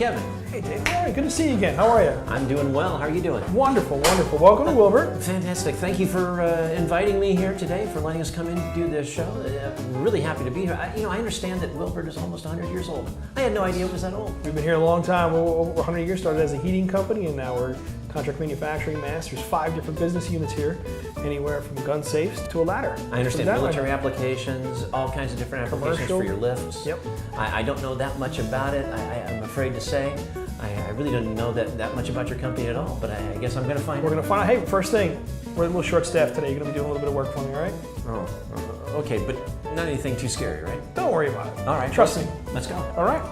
Kevin. Hey, Dave. All right, good to see you again. How are you? I'm doing well. How are you doing? Wonderful, wonderful. Welcome to Will-Burt. Fantastic. Thank you for inviting me here today, for letting us come in and do this show. I'm really happy to be here. I understand that Will-Burt is almost 100 years old. I had no idea it was that old. We've been here a long time. We're over 100 years. Started as a heating company, and now we're contract manufacturing masters. 5 different business units here, anywhere from gun safes to a ladder. I understand military applications, all kinds of different applications for your lifts. Yep. I don't know that much about it. I'm afraid to say. I really don't know that much about your company at all, but I guess I'm going to find out. We're going to find out. Hey, first thing, we're a little short-staffed today. You're going to be doing a little bit of work for me, all right? Oh, okay, but not anything too scary, right? Don't worry about it. All right. Trust me. Let's go. All right.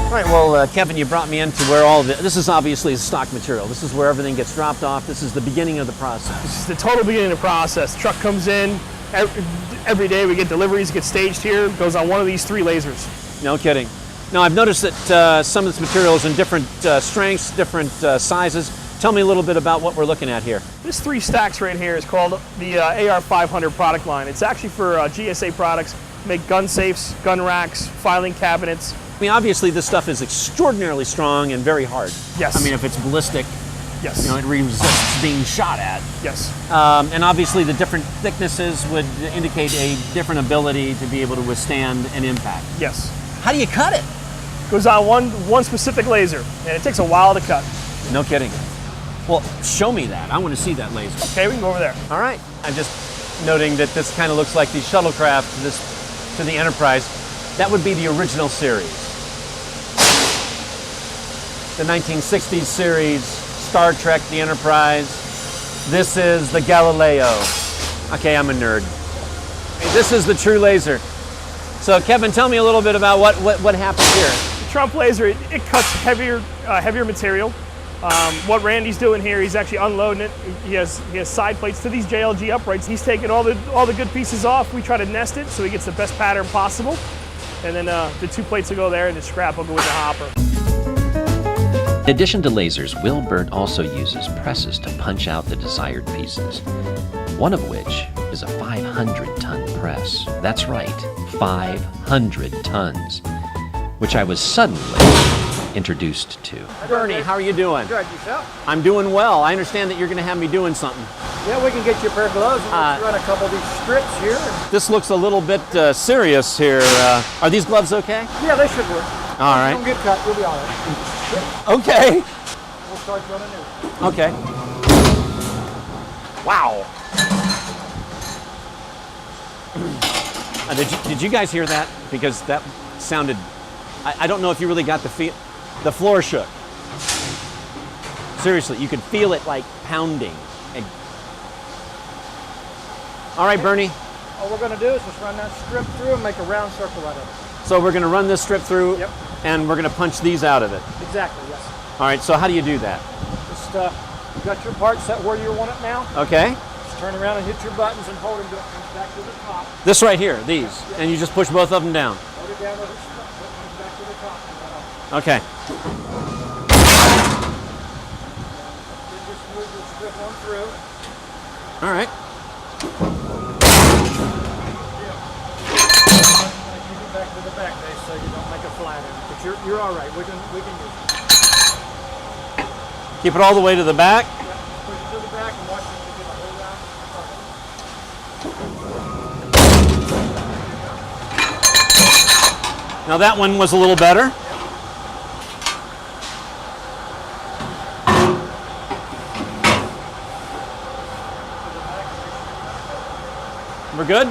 All right, well, Kevin, you brought me into where this is obviously stock material. This is where everything gets dropped off. This is the beginning of the process. This is the total beginning of the process. The truck comes in, every day we get deliveries, get staged here, goes on one of these 3 lasers. No kidding. Now, I've noticed that some of this material is in different strengths, different sizes. Tell me a little bit about what we're looking at here. This 3 stacks right here is called the AR500 product line. It's actually for GSA products, make gun safes, gun racks, filing cabinets. I mean, obviously, this stuff is extraordinarily strong and very hard. Yes. I mean, if it's ballistic, yes, it resists being shot at. Yes. And obviously, the different thicknesses would indicate a different ability to be able to withstand an impact. Yes. How do you cut it? Goes on one specific laser, and it takes a while to cut. No kidding. Well, show me that. I want to see that laser. Okay, we can go over there. All right. I'm just noting that this kind of looks like the shuttlecraft to the Enterprise. That would be the original series. The 1960s series, Star Trek, the Enterprise. This is the Galileo. Okay, I'm a nerd. This is the true laser. So Kevin, tell me a little bit about what happens here. The Trump laser, it cuts heavier material. What Randy's doing here, he's actually unloading it. He has side plates to these JLG uprights. He's taking all the good pieces off. We try to nest it so he gets the best pattern possible. And then the 2 plates will go there and the scrap will go in the hopper. In addition to lasers, Will-Burt also uses presses to punch out the desired pieces, one of which is a 500-ton press. That's right, 500 tons, which I was suddenly introduced to. Bernie, how are you doing? Good, yourself? I'm doing well. I understand that you're going to have me doing something. Yeah, we can get you a pair of gloves and let's run a couple of these strips here. This looks a little bit serious here. Are these gloves okay? Yeah, they should work. All right. Don't get cut, you'll be all right. Okay. We'll start running new. Okay. Wow. Did you guys hear that? Because that sounded, I don't know if you really got the feel. The floor shook. Seriously, you could feel it like pounding. All right, Bernie. All we're going to do is just run that strip through and make a round circle out of it. So we're going to run this strip through, yep, and we're going to punch these out of it. Exactly, yes. All right, so how do you do that? Just you got your part set where you want it now. Okay. Just turn around and hit your buttons and hold them back to the top. This right here, these, yep, and you just push both of them down. Hold it down with it back to the top. Okay. Then just move the strip on through. All right. Back to the back base so you don't make a flat end. But you're all right. We can use it. Keep it all the way to the back. Yep. Push it to the back and watch it get a whole round. Now that one was a little better. We're good?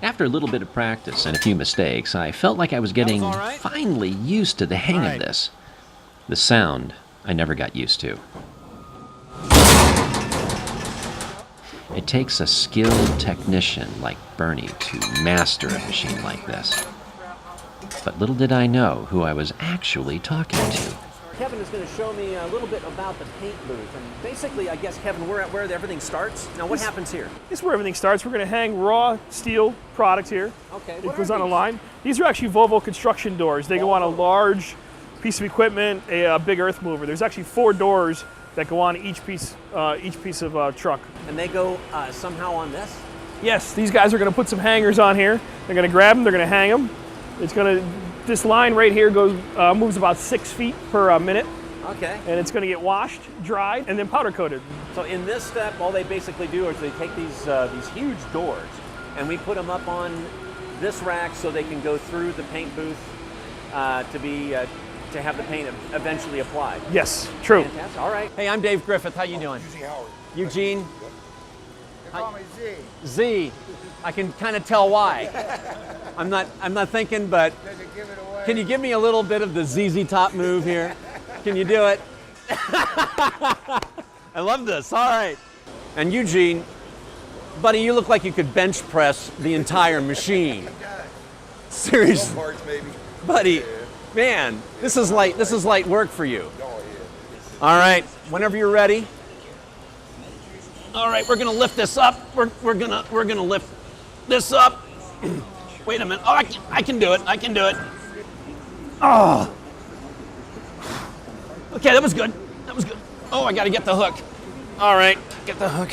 After a little bit of practice and a few mistakes, I felt like I was getting finally used to the hang of this. The sound I never got used to. It takes a skilled technician like Bernie to master a machine like this. But little did I know who I was actually talking to. Kevin is going to show me a little bit about the paint booth. And basically, I guess, Kevin, we're at where everything starts. Now, what happens here? This is where everything starts. We're going to hang raw steel product here. Okay. It goes on a line. These are actually Volvo construction doors. They go on a large piece of equipment, a big earth mover. There's actually 4 doors that go on each piece of truck. And they go somehow on this? Yes, these guys are going to put some hangers on here. They're going to grab them. They're going to hang them. This line right here moves about 6 feet per minute. Okay. And it's going to get washed, dried, and then powder coated. So in this step, all they basically do is they take these huge doors, and we put them up on this rack so they can go through the paint booth to have the paint eventually applied. Yes, true. Fantastic. All right. Hey, I'm Dave Griffith. How you doing? Eugene Howard. Eugene. They call me Z. Z. I can kind of tell why. I'm not thinking, but Doesn't give it away. can you give me a little bit of the ZZ Top move here? Can you do it? I love this. All right. And Eugene, buddy, you look like you could bench press the entire machine. Seriously, Some parts, maybe. buddy, man, this is light work for you. Oh, yeah. All right, whenever you're ready. All right, we're gonna lift this up. We're gonna lift this up. Wait a minute. Oh, I can do it. I can do it. Oh. Okay, that was good. That was good. Oh, I gotta get the hook. All right, get the hook.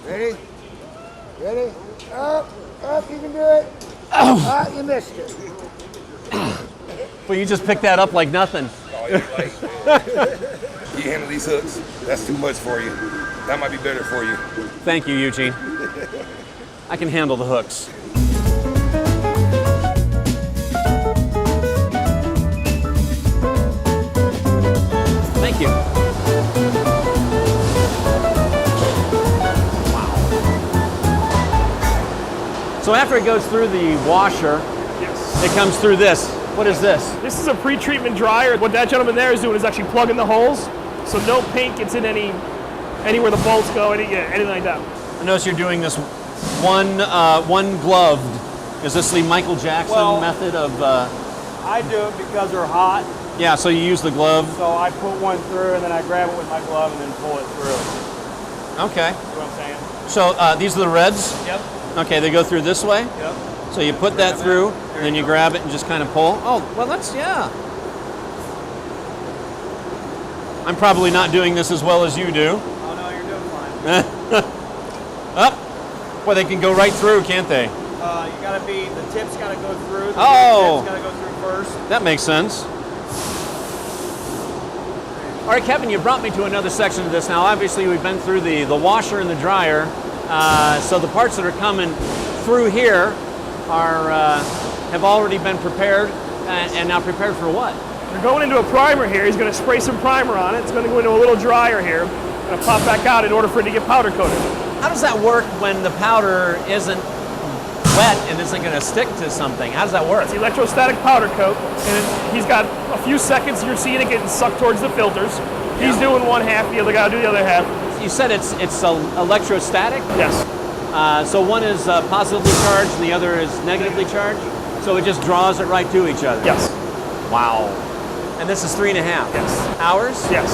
Ready? Ready? Up, you can do it. Oh, you missed it. Well, you just picked that up like nothing. Oh, you're light. You handle these hooks. That's too much for you. That might be better for you. Thank you, Eugene. I can handle the hooks. Thank you. So after it goes through the washer, Yes. it comes through this. What is this? This is a pre-treatment dryer. What that gentleman there is doing is actually plugging the holes, so no paint gets in anywhere the bolts go, anything like that. I notice you're doing this one gloved. Is this the Michael Jackson method of? I do it because they're hot, Yeah, so you use the glove. so I put one through and then I grab it with my glove and then pull it through. Okay. You know what I'm saying? So these are the reds. Yep. Okay, they go through this way. Yep. So you put that through, and then you grab it and just kind of pull. Oh, well, yeah. I'm probably not doing this as well as you do. Oh no, you're doing fine. Up. Well, they can go right through, can't they? You gotta the tips gotta go through. Oh. The tips gotta go through first. That makes sense. All right, Kevin, you brought me to another section of this. Now, obviously, we've been through the washer and the dryer. So the parts that are coming through here have already been prepared, and now prepared for what? We're going into a primer here. He's going to spray some primer on it. It's going to go into a little dryer here. Going to pop back out in order for it to get powder coated. How does that work when the powder isn't wet and isn't going to stick to something? How does that work? It's electrostatic powder coat, and he's got a few seconds. You're seeing it getting sucked towards the filters. He's doing one half, the other guy will do the other half. You said it's electrostatic? Yes. So one is positively charged and the other is negatively charged? So it just draws it right to each other? Yes. Wow. And this is 3.5 Yes. hours? Yes.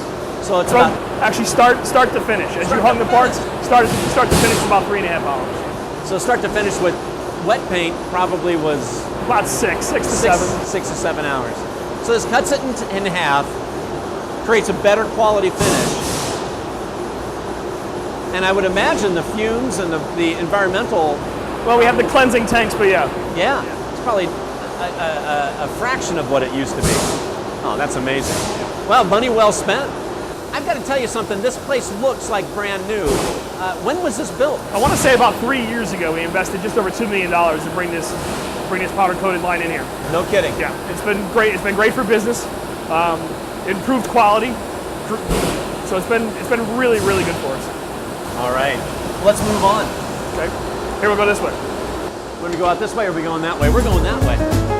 So it's From about, actually start to finish. As you hung the parts, start to finish about 3.5 hours. so start to finish with wet paint probably was About six to seven. 6 to 7 hours. So this cuts it in half, creates a better quality finish. And I would imagine the fumes and the environmental, Well, we have the cleansing tanks, but yeah. it's probably a fraction of what it used to be. Oh, that's amazing. Well, money well spent. I've got to tell you something, this place looks like brand new. When was this built? I want to say about 3 years ago, we invested just over $2 million to bring this powder coated line in here. No kidding. Yeah, it's been great. It's been great for business. Improved quality. So it's been really, really good for us. All right, let's move on. Okay, here we'll go this way. Want to go out this way or are we going that way? We're going that way.